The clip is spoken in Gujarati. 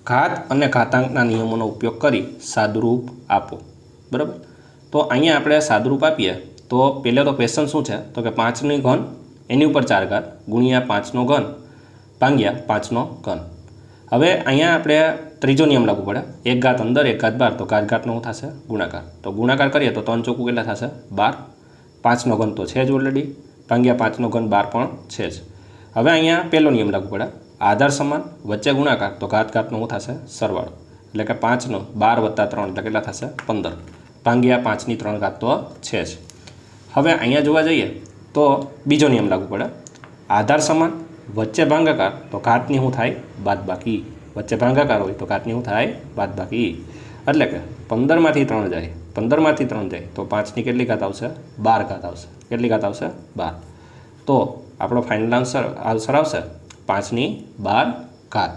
ઘાત અને ઘાતાંકના નિયમોનો ઉપયોગ કરી સાદુરૂપ આપો। બરાબર, તો અહીંયા આપણે સાદુરૂપ આપીએ તો પહેલો તો ક્વેશ્ચન શું છે તો કે 5નો ઘન એની ઉપર 4 ઘાત ગુણ્યા 5નો ઘન ભાગ્યા 5નો ઘન। હવે અહીંયા આપણે ત્રીજો નિયમ લાગુ પડે, 1 ઘાત અંદર 1 ઘાત બહાર, તો ઘાત ઘાતનો શું થશે ગુણાકાર। તો ગુણાકાર કરીએ તો 3 ચોકું કેટલા થશે 12, 5નો ઘન તો છે જ ઓલરેડી, ભાગ્યા 5નો ઘન 12 પણ છે જ। હવે અહીંયા પહેલો નિયમ લાગુ પડે, આધાર સમાન વચ્ચે ગુણાકાર તો ઘાત ઘાતનો શું થશે સરવાળો, એટલે કે 5નો 12 + 3 એટલે કેટલા થશે 15, ભાગ્યા 5ની 3 ઘાત તો છે જ। હવે અહીંયા જોવા જઈએ તો બીજો નિયમ લાગુ પડે, આધાર સમાન વચ્ચે ભાગાકાર તો ઘાતની શું થાય બાદબાકી, વચ્ચે ભાગાકાર હોય તો ઘાતની શું થાય બાદબાકી, એટલે કે 15માંથી 3 જાય, 15માંથી 3 જાય તો 5ની કેટલી ઘાત આવશે 12 ઘાત આવશે। કેટલી ઘાત આવશે 12, તો આપણો ફાઇનલ આન્સર આવશે 5ની 12 ઘાત।